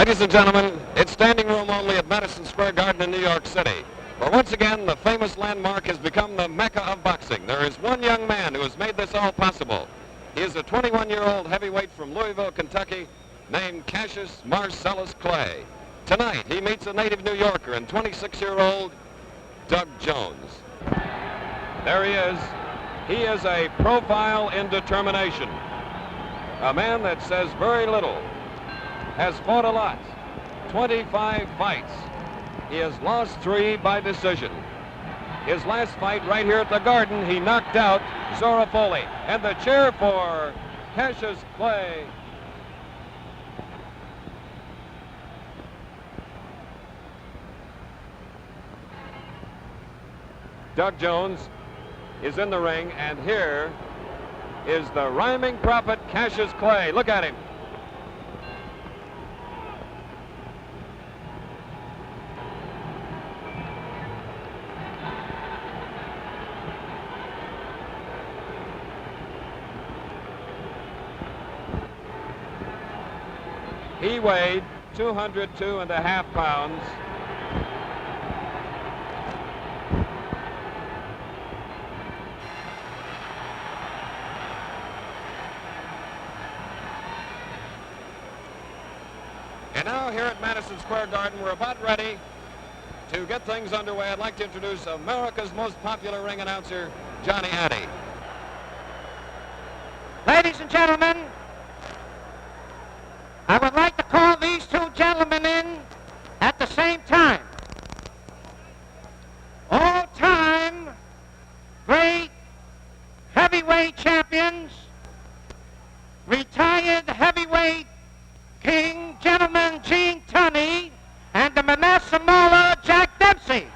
Ladies and gentlemen, it's standing room only at Madison Square Garden in New York City. But once again, the famous landmark has become the Mecca of boxing. There is one young man who has made this all possible. He is a 21-year-old heavyweight from Louisville, Kentucky, named Cassius Marcellus Clay. Tonight, he meets a native New Yorker and 26-year-old Doug Jones. There he is. He is a profile in determination. A man that says very little, has fought a lot, 25 fights. He has lost 3 by decision. His last fight right here at the Garden, he knocked out Zora Folley. And the cheer for Cassius Clay. Doug Jones is in the ring, and here is the rhyming prophet Cassius Clay. Look at him. He weighed 202.5 pounds. And now here at Madison Square Garden, we're about ready to get things underway. I'd like to introduce America's most popular ring announcer, Johnny Addy. Ladies and gentlemen, I would like to call these 2 gentlemen in at the same time. All-time great heavyweight champions, retired heavyweight king, gentleman Gene Tunney, and the Manasseh Mauler, Jack Dempsey.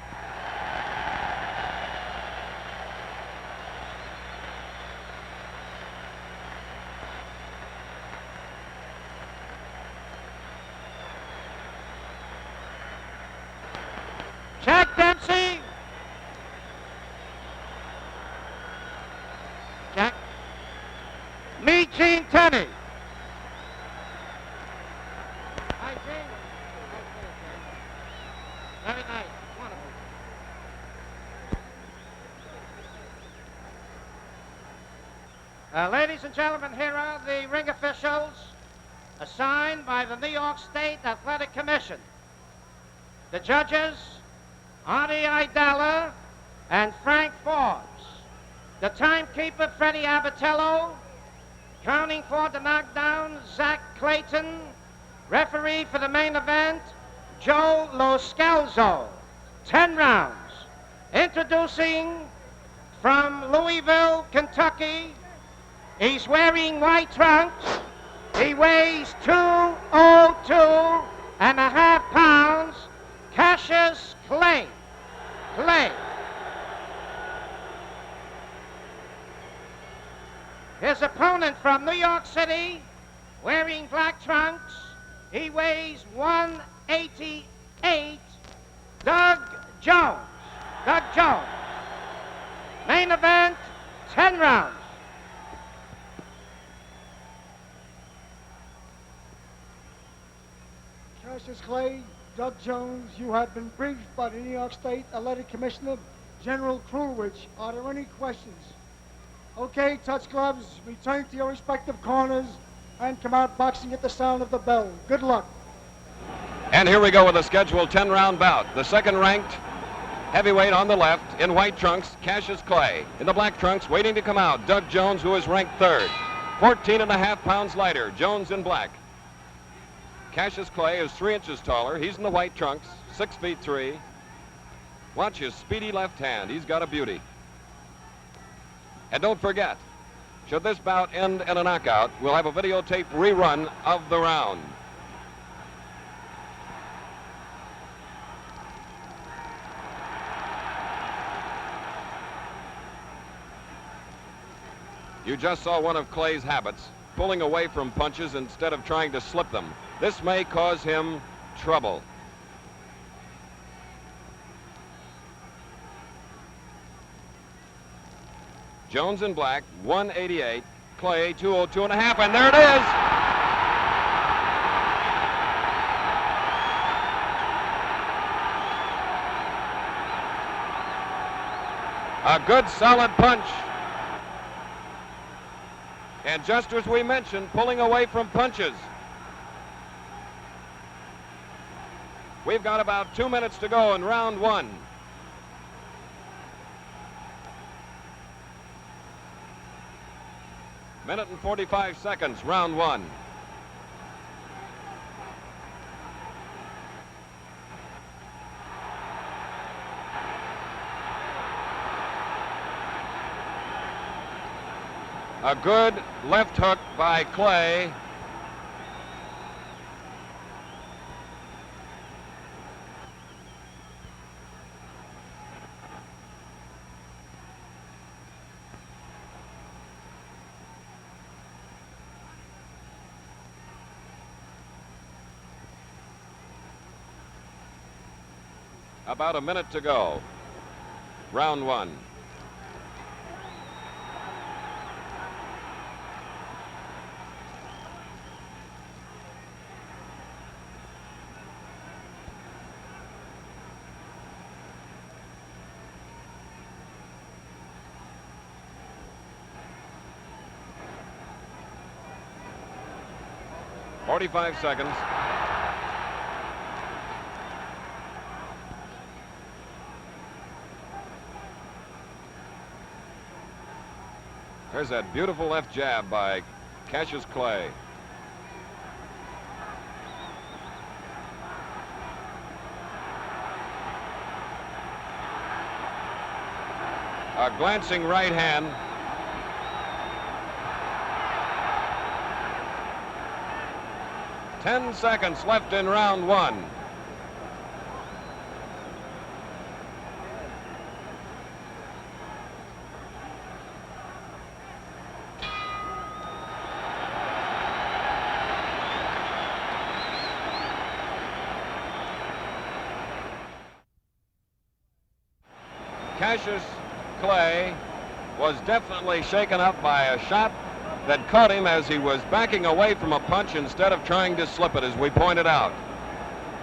Jack Dempsey. Jack. Me, Gene Tunney. Hi, Gene. Very nice. Wonderful. Ladies and gentlemen, here are the ring officials assigned by the New York State Athletic Commission. The judges, Artie Idala and Frank Forbes. The timekeeper, Freddie Abatello. Counting for the knockdown, Zach Clayton. Referee for the main event, Joe Lo Scalzo. 10 rounds. Introducing from Louisville, Kentucky. He's wearing white trunks. He weighs 202.5 pounds. Cassius Clay. His opponent from New York City, wearing black trunks, he weighs 188, Doug Jones. Main event, 10 rounds. Cassius Clay, Doug Jones, you have been briefed by the New York State Athletic Commissioner, General Krulwich. Are there any questions? Okay, touch gloves, return to your respective corners, and come out boxing at the sound of the bell. Good luck. And here we go with a scheduled 10-round bout. The second-ranked heavyweight on the left, in white trunks, Cassius Clay. In the black trunks, waiting to come out, Doug Jones, who is ranked 3rd. 14.5 pounds lighter, Jones in black. Cassius Clay is 3 inches taller. He's in the white trunks, 6'3". Watch his speedy left hand. He's got a beauty. And don't forget, should this bout end in a knockout, we'll have a videotape rerun of the round. You just saw one of Clay's habits, pulling away from punches instead of trying to slip them. This may cause him trouble. Jones in black, 188. Clay, 202.5, and there it is. A good solid punch. And just as we mentioned, pulling away from punches. We've got about 2 minutes to go in round one. Minute and 45 seconds, round one. A good left hook by Clay. About a minute to go. Round one. "45 seconds. There's that beautiful left jab by Cassius Clay. A glancing right hand. "10 seconds left in round one. Cassius Clay was definitely shaken up by a shot that caught him as he was backing away from a punch instead of trying to slip it, as we pointed out.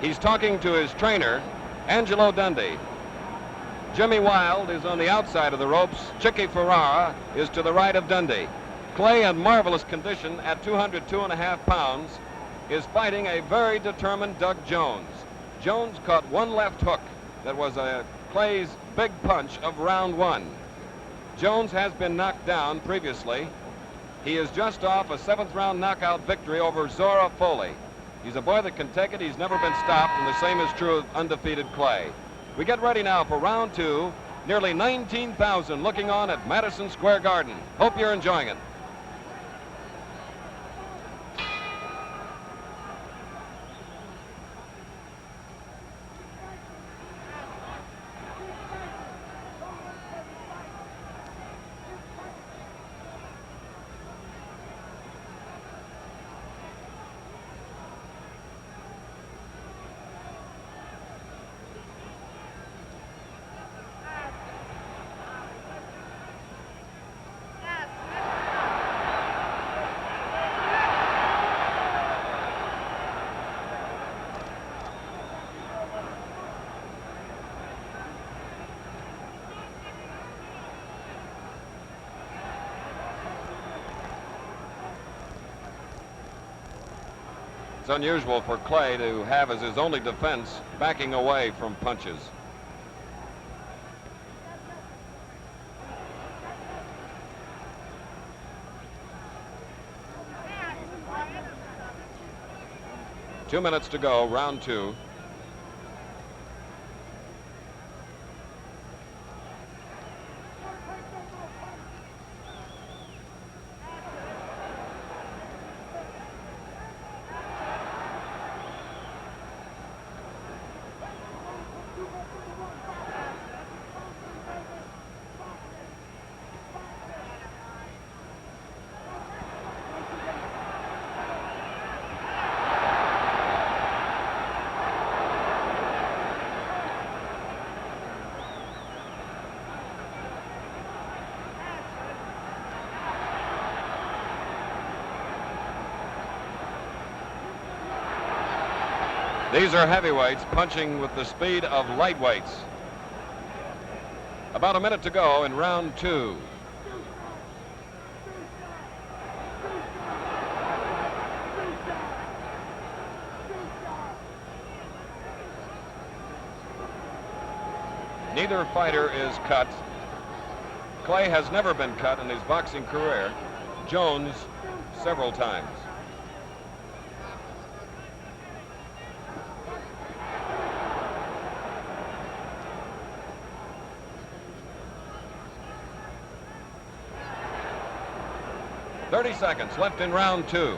He's talking to his trainer, Angelo Dundee. Jimmy Wild is on the outside of the ropes. Chicky Ferrara is to the right of Dundee. Clay, in marvelous condition at 202.5 pounds, is fighting a very determined Doug Jones. Jones caught one left hook that was Clay's big punch of round one. Jones has been knocked down previously. He is just off a 7th round knockout victory over Zora Foley. He's a boy that can take it. He's never been stopped, and the same is true of undefeated Clay. We get ready now for round two. Nearly 19,000 looking on at Madison Square Garden. Hope you're enjoying it. It's unusual for Clay to have as his only defense backing away from punches. Two minutes to go, round two. These are heavyweights punching with the speed of lightweights. About a minute to go in round 2. Neither fighter is cut. Clay has never been cut in his boxing career. Jones, several times. "30 seconds left in round 2.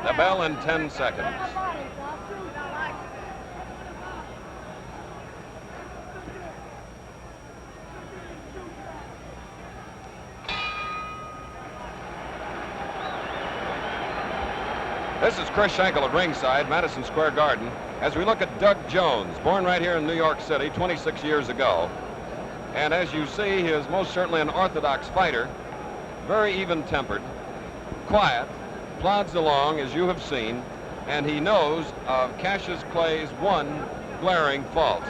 The bell in 10 seconds. This is Chris Schenkel at ringside, Madison Square Garden, as we look at Doug Jones, born right here in New York City 26 years ago. And as you see, he is most certainly an orthodox fighter, very even-tempered, quiet, plods along as you have seen, and he knows of Cassius Clay's one glaring fault,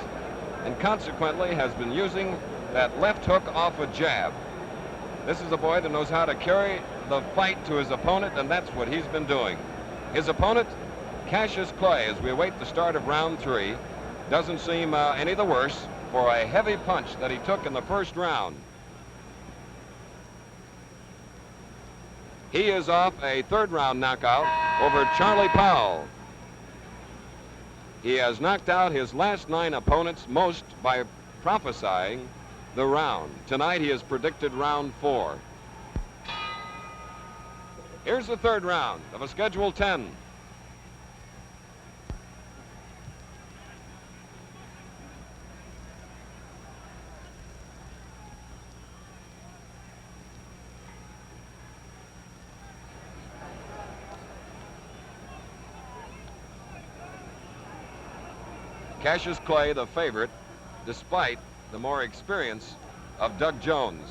and consequently has been using that left hook off a jab. This is a boy that knows how to carry the fight to his opponent, and that's what he's been doing. His opponent, Cassius Clay, as we await the start of round 3, doesn't seem any the worse for a heavy punch that he took in the first round. He is off a third-round knockout over Charlie Powell. He has knocked out his last 9 opponents, most by prophesying the round. Tonight he has predicted round 4. Here's the third round of a Schedule 10. Cassius Clay, the favorite, despite the more experience of Doug Jones.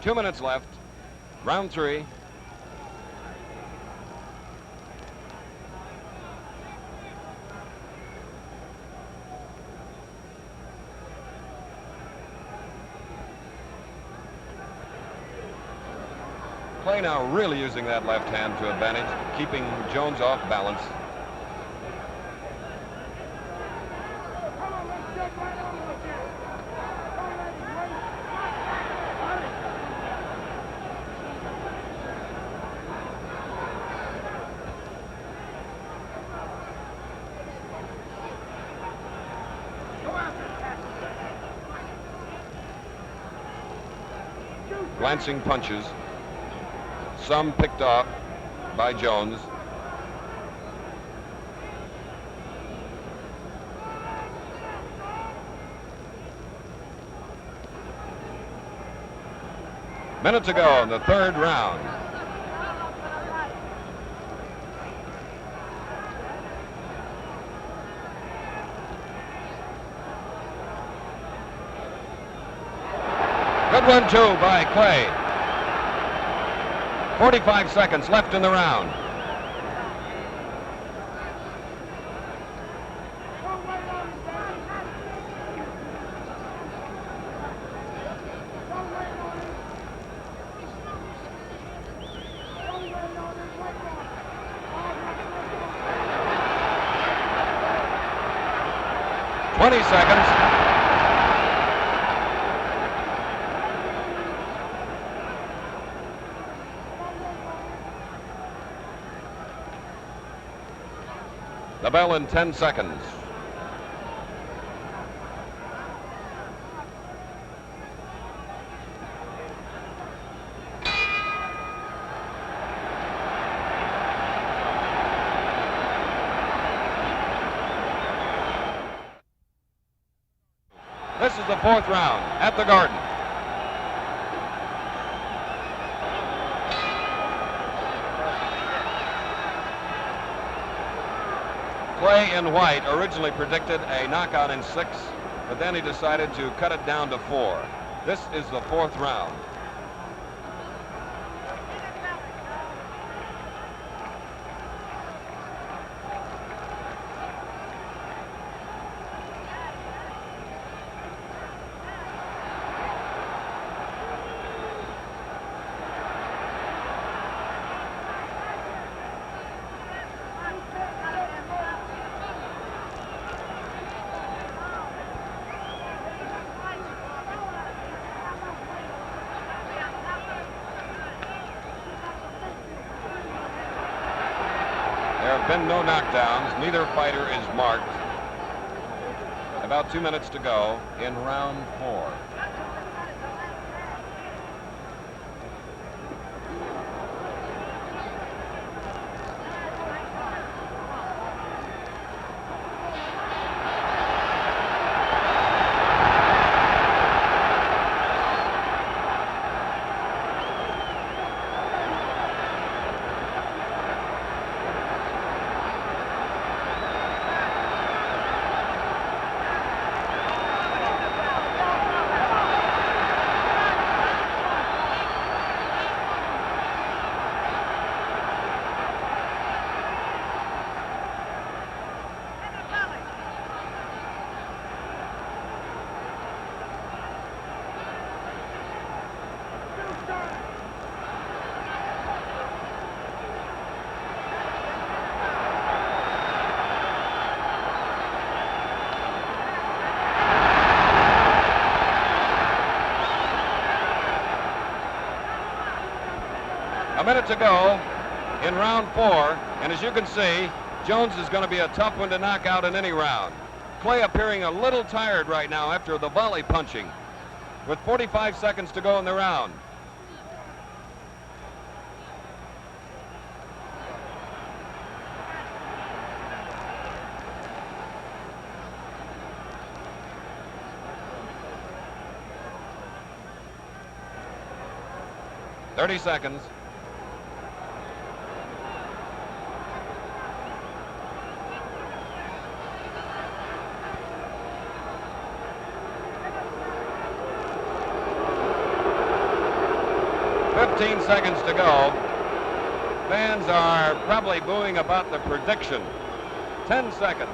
Two minutes left, round 3. Clay now really using that left hand to advantage, keeping Jones off balance. Glancing punches, some picked off by Jones. Minute to go in the third round. Good one, too, by Clay. 45 seconds left in the round. Seconds. The bell in 10 seconds. This is the fourth round at the Garden. Clay in white originally predicted a knockout in 6, but then he decided to cut it down to 4. This is the fourth round. There have been no knockdowns. Neither fighter is marked. About 2 minutes to go in round 4. A minute to go in round 4, and as you can see, Jones is going to be a tough one to knock out in any round. Clay appearing a little tired right now after the volley punching, with 45 seconds to go in the round. "30 seconds. "15 seconds to go. Fans are probably booing about the prediction. 10 seconds.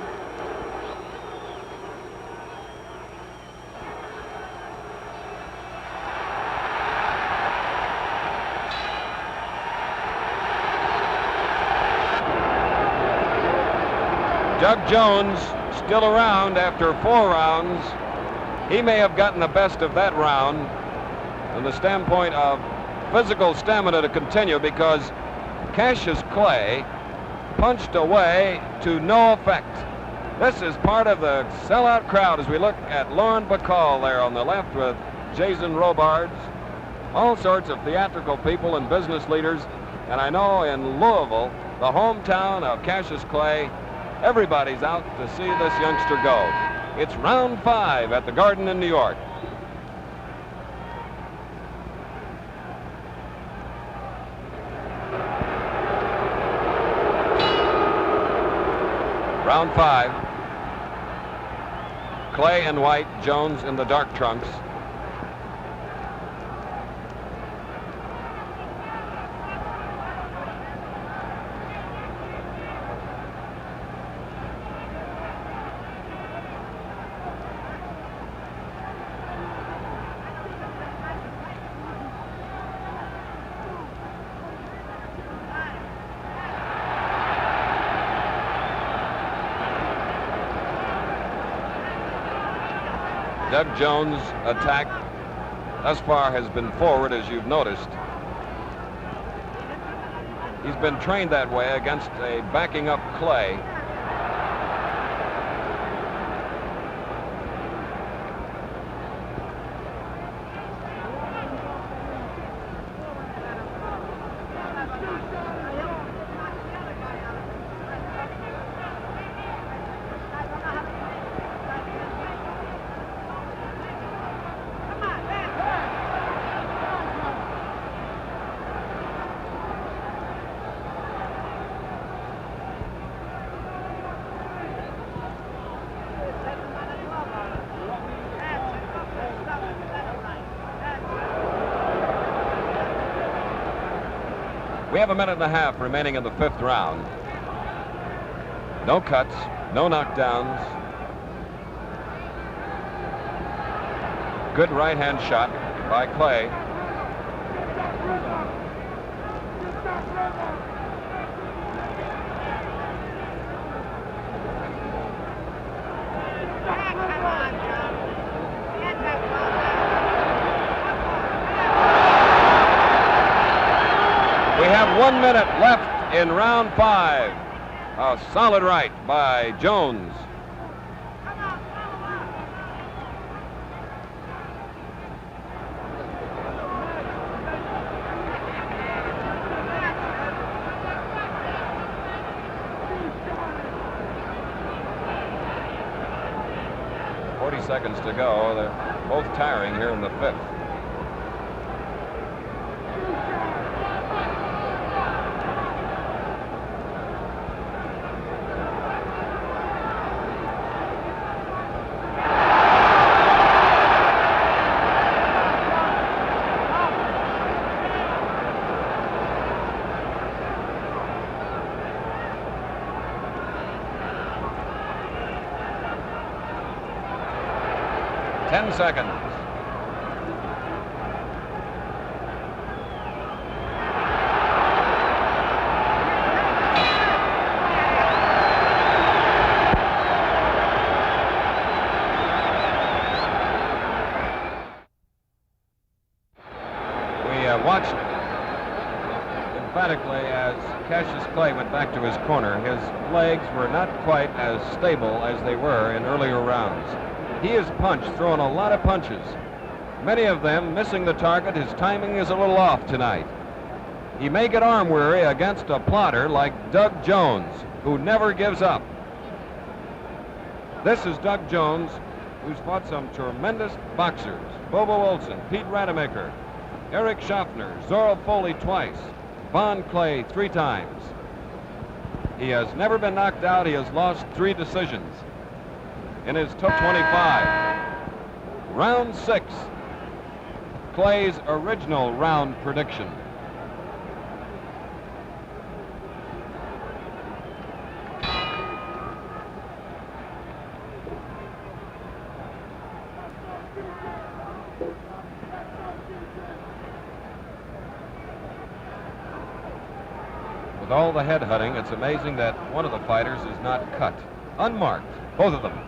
Doug Jones still around after 4 rounds. He may have gotten the best of that round from the standpoint of physical stamina to continue, because Cassius Clay punched away to no effect. This is part of the sellout crowd as we look at Lauren Bacall there on the left with Jason Robards, all sorts of theatrical people and business leaders. And I know in Louisville, the hometown of Cassius Clay, everybody's out to see this youngster go. It's round 5 at the Garden in New York. Round 5. Clay in white, Jones in the dark trunks. Doug Jones' attack thus far has been forward, as you've noticed. He's been trained that way against a backing up Clay. We have a minute and a half remaining in the 5th round. No cuts, no knockdowns. Good right-hand shot by Clay. We have 1 minute left in round 5. A solid right by Jones. Seconds to go. They're both tiring here in the 5th. Seconds. We watched emphatically as Cassius Clay went back to his corner. His legs were not quite as stable as they were in earlier rounds. He has punched, thrown a lot of punches. Many of them missing the target. His timing is a little off tonight. He may get arm weary against a plotter like Doug Jones, who never gives up. This is Doug Jones, who's fought some tremendous boxers. Bobo Olson, Pete Rademacher, Eric Schaffner, Zorro Foley twice, Von Clay 3 times. He has never been knocked out. He has lost 3 decisions in his top 25. Round 6, Clay's original round prediction. With all the headhunting, it's amazing that one of the fighters is not cut. Unmarked, both of them.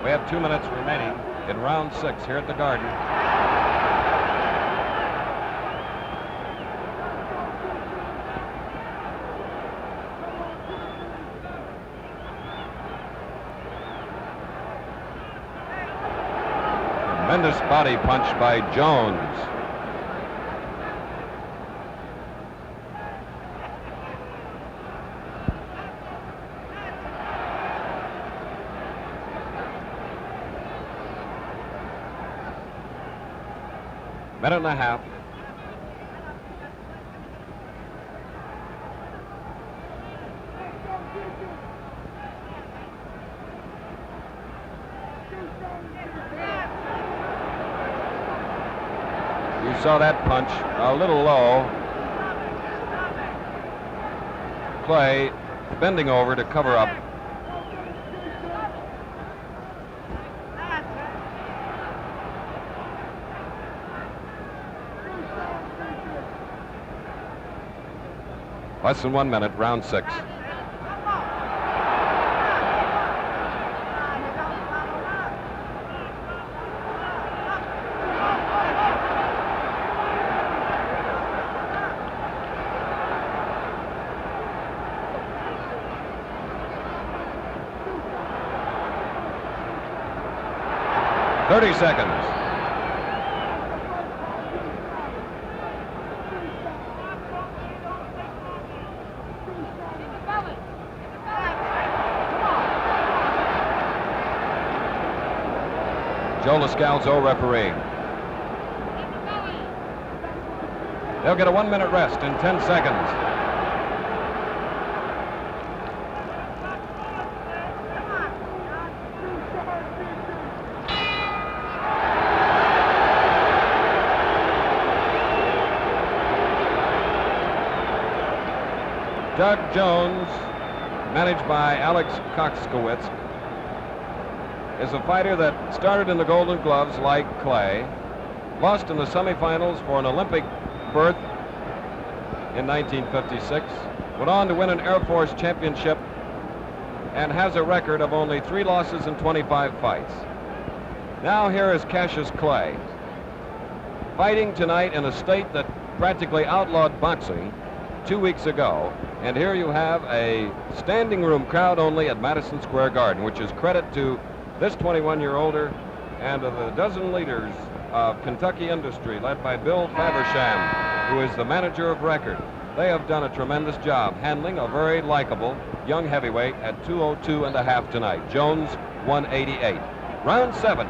We have 2 minutes remaining in round 6 here at the Garden. Tremendous body punch by Jones. Minute and a half. You saw that punch a little low. Clay bending over to cover up. Less than 1 minute, round 6. 30 seconds. Joe Lascalzo refereeing. They'll get a 1-minute rest in 10 seconds. Doug Jones, managed by Alex Koxkowitz, is a fighter that started in the Golden Gloves like Clay, lost in the semifinals for an Olympic berth in 1956, went on to win an Air Force championship, and has a record of only 3 losses in 25 fights. Now here is Cassius Clay, fighting tonight in a state that practically outlawed boxing 2 weeks ago. And here you have a standing room crowd only at Madison Square Garden, which is credit to this 21-year-older and of the dozen leaders of Kentucky industry, led by Bill Faversham, who is the manager of record. They have done a tremendous job handling a very likable young heavyweight at 202.5 tonight. Jones, 188. Round 7.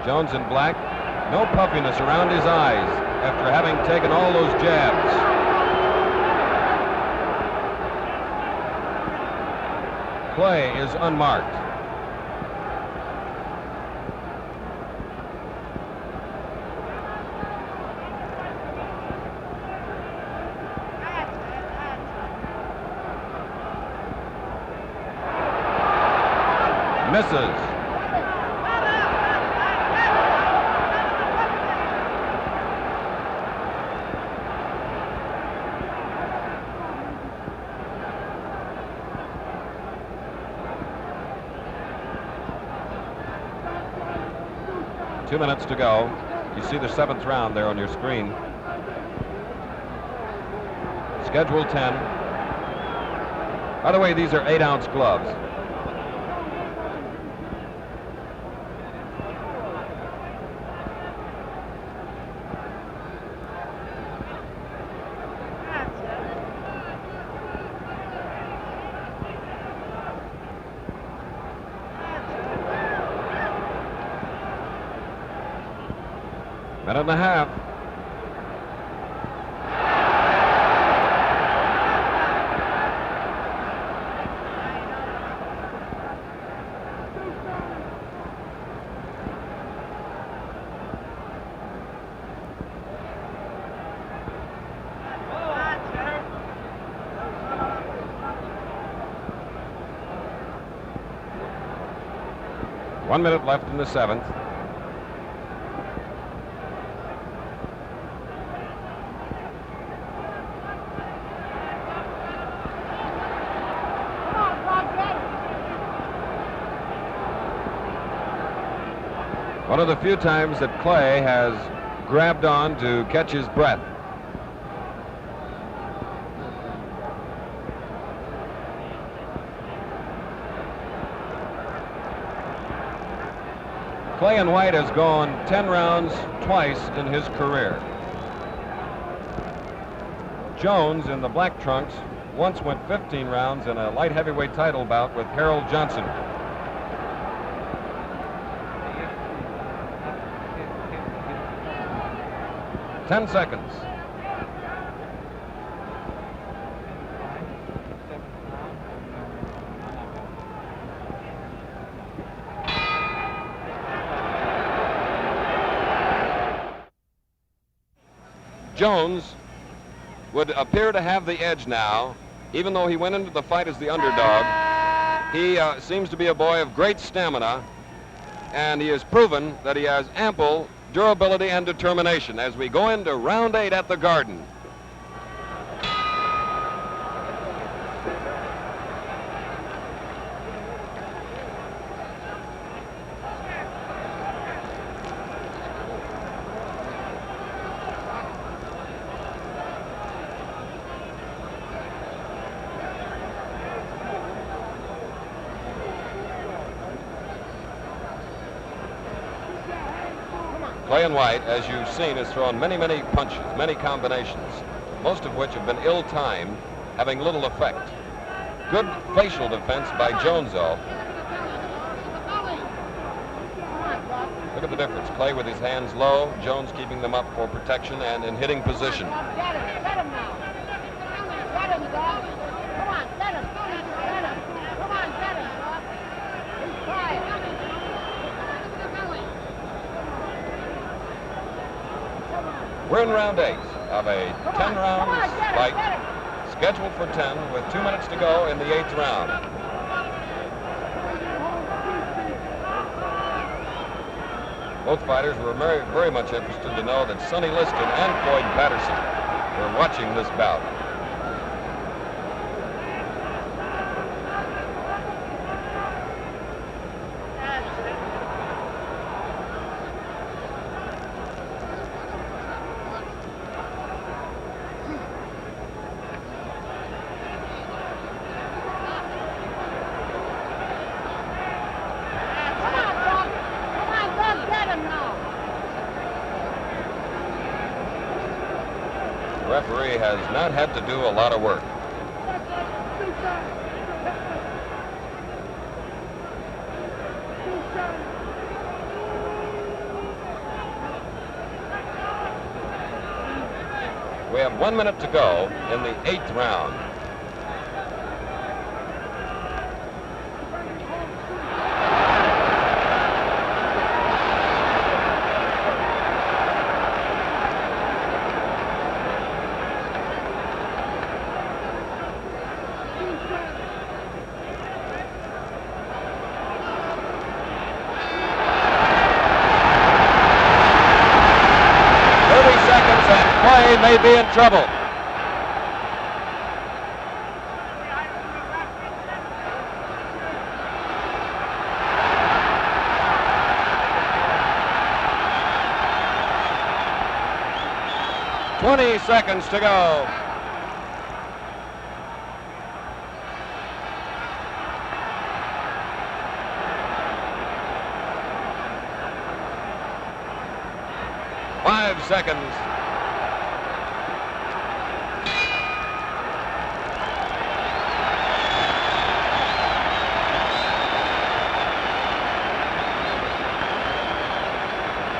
Jones in black, no puffiness around his eyes after having taken all those jabs. Clay is unmarked. Misses. Two minutes to go. You see the 7th round there on your screen. Schedule 10. By the way, these are 8-ounce gloves. Minute and a half. One minute left in the 7th. One of the few times that Clay has grabbed on to catch his breath. Clay and White has gone 10 rounds twice in his career. Jones in the black trunks once went 15 rounds in a light heavyweight title bout with Harold Johnson. Ten seconds. Jones would appear to have the edge now, even though he went into the fight as the underdog. He seems to be a boy of great stamina, and he has proven that he has ample durability and determination as we go into round 8 at the Garden. Clay and White, as you've seen, has thrown many, many punches, many combinations, most of which have been ill-timed, having little effect. Good facial defense by Jones, though. Look at the difference. Clay with his hands low, Jones keeping them up for protection and in hitting position. Get him now. Get him, Doc. Come on, get him. Get him. Come on, get him, Doc. He's quiet. We're in round 8 of a 10-round fight, scheduled for 10 with 2 minutes to go in the 8th round. Both fighters were very much interested to know that Sonny Liston and Floyd Patterson were watching this bout. The referee has not had to do a lot of work. We have 1 minute to go in the 8th round. May be in trouble. "20 seconds to go. "5 seconds.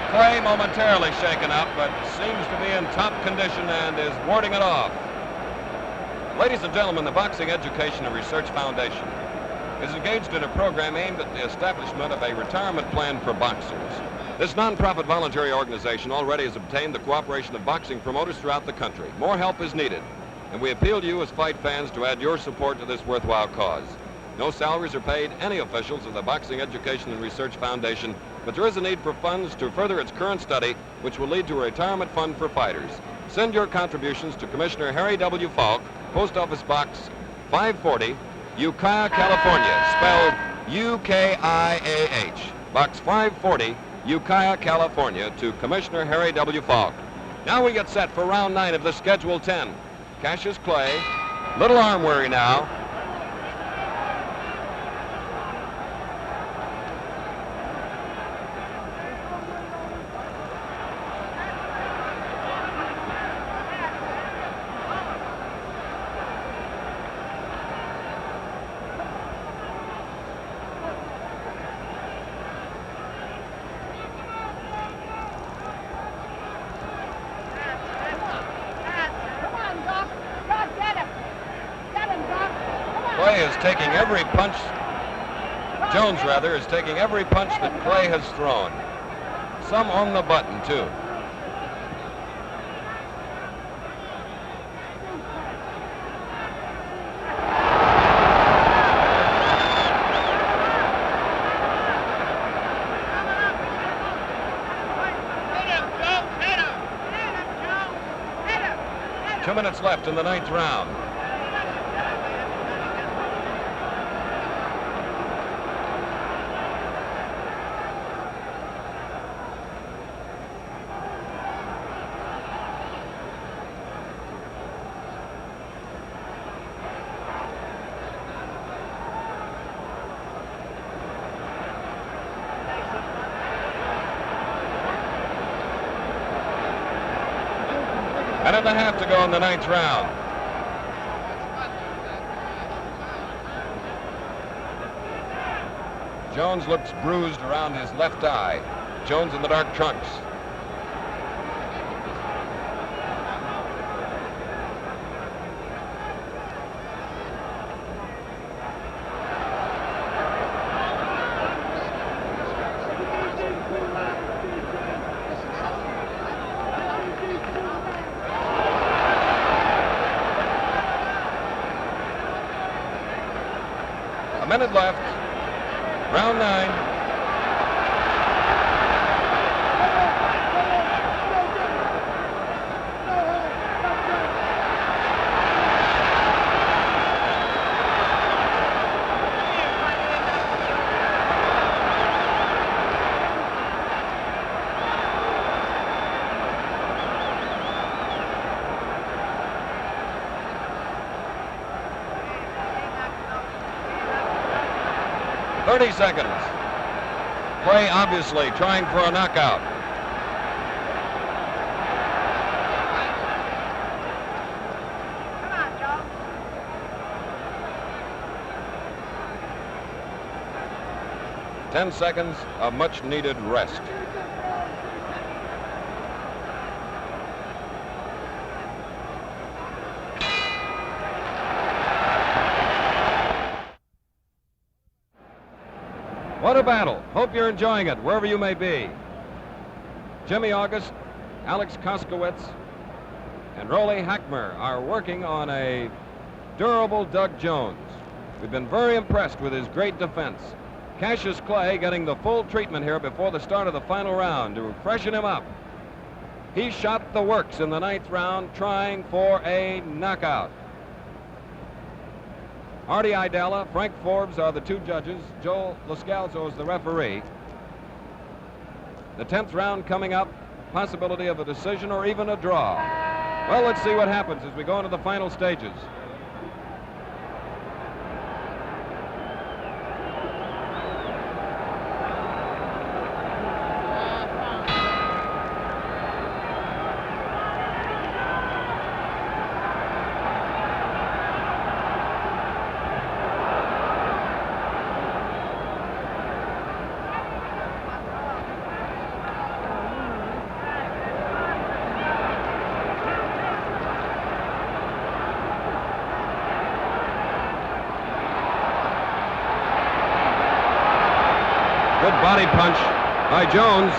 Clay momentarily shaken up, but seems to be in top condition and is warding it off. Ladies and gentlemen, the Boxing Education and Research Foundation is engaged in a program aimed at the establishment of a retirement plan for boxers. This non-profit voluntary organization already has obtained the cooperation of boxing promoters throughout the country. More help is needed, and we appeal to you as fight fans to add your support to this worthwhile cause. No salaries are paid any officials of the Boxing Education and Research Foundation, but there is a need for funds to further its current study, which will lead to a retirement fund for fighters. Send your contributions to Commissioner Harry W. Falk, Post Office Box 540, Ukiah, California, spelled U-K-I-A-H. Box 540, Ukiah, California, to Commissioner Harry W. Falk. Now we get set for round 9 of the Schedule 10. Cassius Clay, little arm weary now. Clay is taking every punch, Jones rather, is taking every punch that Clay has thrown. Some on the button, too. Hit him, Joe. Hit him. 2 minutes left in the 9th round. Minute and a half to go in the 9th round. Jones looks bruised around his left eye. Jones in the dark trunks. A minute left. Round 9. Thirty seconds. Clay obviously trying for a knockout. Come on, Joe. 10 seconds of much needed rest. What a battle. Hope you're enjoying it, wherever you may be. Jimmy August, Alex Koskowitz, and Rolly Hackmer are working on a durable Doug Jones. We've been very impressed with his great defense. Cassius Clay getting the full treatment here before the start of the final round to freshen him up. He shot the works in the 9th round trying for a knockout. Artie Idala, Frank Forbes are the two judges. Joe Loscalzo is the referee. The 10th round coming up, possibility of a decision or even a draw. Well, let's see what happens as we go into the final stages. Good body punch by Jones.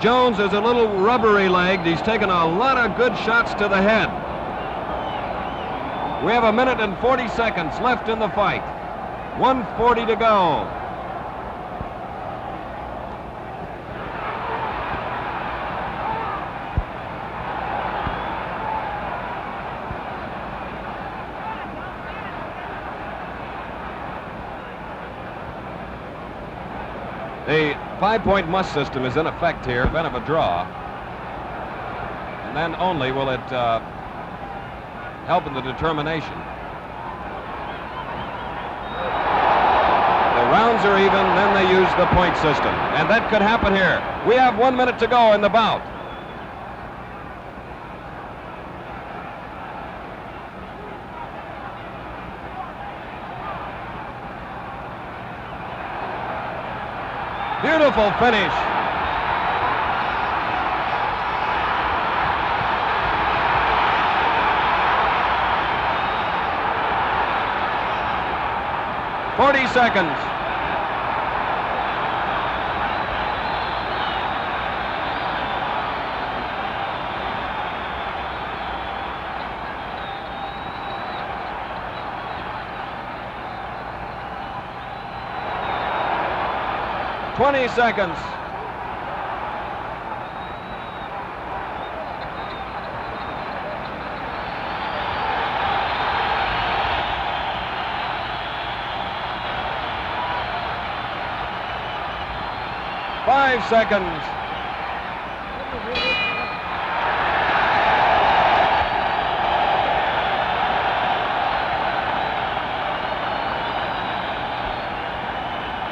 Jones is a little rubbery-legged. He's taken a lot of good shots to the head. We have a minute and 40 seconds left in the fight. 1:40 to go. The 5-point must system is in effect here, event of a draw. And then only will it help in the determination. The rounds are even, then they use the point system. And that could happen here. We have 1 minute to go in the bout. Beautiful finish. "40 seconds. 20 seconds. Five seconds.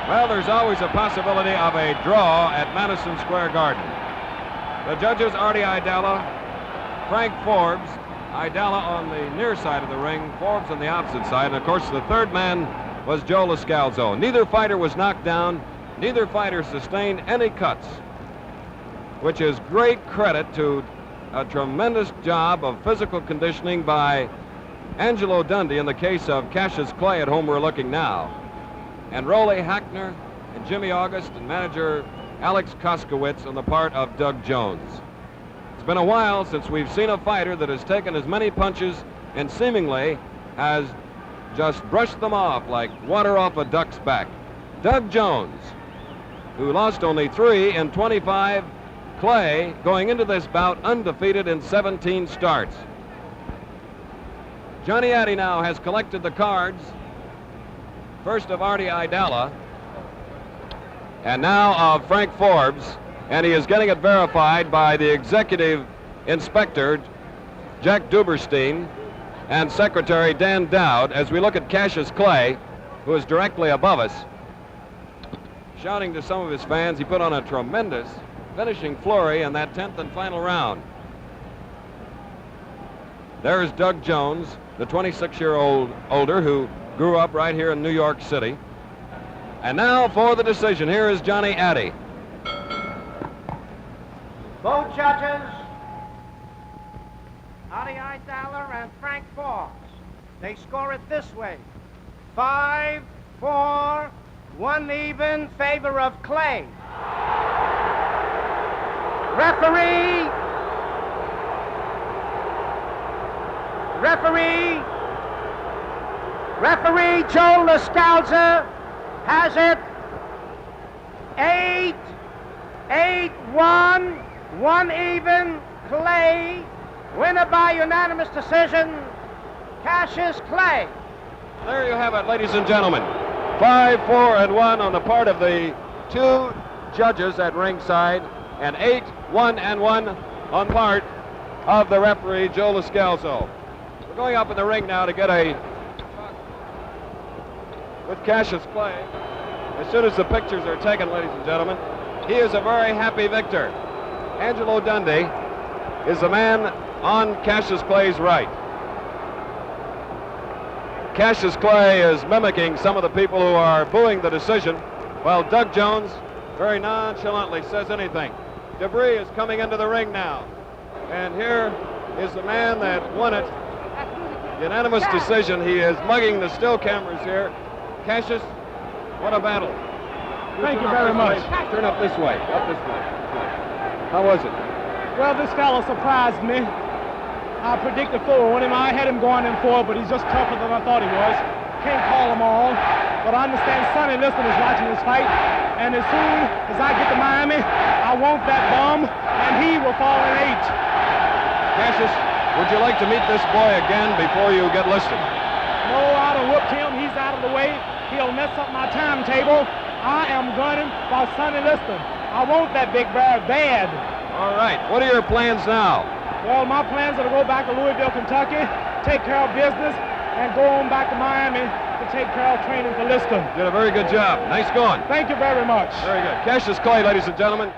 Well, there's always a possibility of a draw at Madison Square Garden. The judges, Artie Aidala, Frank Forbes, Aidala on the near side of the ring, Forbes on the opposite side, and of course the third man was Joe Loscalzo. Neither fighter was knocked down. Neither fighter sustained any cuts, which is great credit to a tremendous job of physical conditioning by Angelo Dundee in the case of Cassius Clay, at whom we're looking now, and Rolly Hackner and Jimmy August and manager Alex Koskowitz on the part of Doug Jones. It's been a while since we've seen a fighter that has taken as many punches and seemingly has just brushed them off like water off a duck's back. Doug Jones, who lost only 3 in 25. Clay, going into this bout undefeated in 17 starts. Johnny Addy now has collected the cards. First of Artie Aidala, and now of Frank Forbes, and he is getting it verified by the executive inspector, Jack Duberstein, and secretary Dan Dowd, as we look at Cassius Clay, who is directly above us. Shouting to some of his fans, he put on a tremendous finishing flurry in that 10th and final round. There's Doug Jones, the 26-year-old older who grew up right here in New York City. And now for the decision, here is Johnny Addy. Both judges, Artie Aidala and Frank Forbes, they score it this way: 5-4, 1 even, favor of Clay. Referee Joe Loscalzo has it 8-1, 1 even, Clay. Winner by unanimous decision, Cassius Clay. There you have it, ladies and gentlemen. 5-4-1 on the part of the 2 judges at ringside, and 8-1-1 on part of the referee, Joe Loscalzo. We're going up in the ring now to get a with Cassius Clay. As soon as the pictures are taken, ladies and gentlemen, he is a very happy victor. Angelo Dundee is the man on Cassius Clay's right. Cassius Clay is mimicking some of the people who are booing the decision, while Doug Jones very nonchalantly says anything. Debris is coming into the ring now. And here is the man that won it. Unanimous decision. He is mugging the still cameras here. Cassius, what a battle. Thank you very much. Turn up this way, up this way. How was it? Well, this fellow surprised me. I predicted 4 on him. I had him going in 4, but he's just tougher than I thought he was. Can't call them all. But I understand Sonny Liston is watching this fight. And as soon as I get to Miami, I want that bum, and he will fall in 8. Cassius, would you like to meet this boy again before you get listed? No, I done whooped him. He's out of the way. He'll mess up my timetable. I am gunning for Sonny Liston. I want that big bear bad. All right. What are your plans now? Well, my plans are to go back to Louisville, Kentucky, take care of business, and go on back to Miami to take care of training for Liston. Did a very good job. Nice going. Thank you very much. Very good. Cassius Clay, ladies and gentlemen.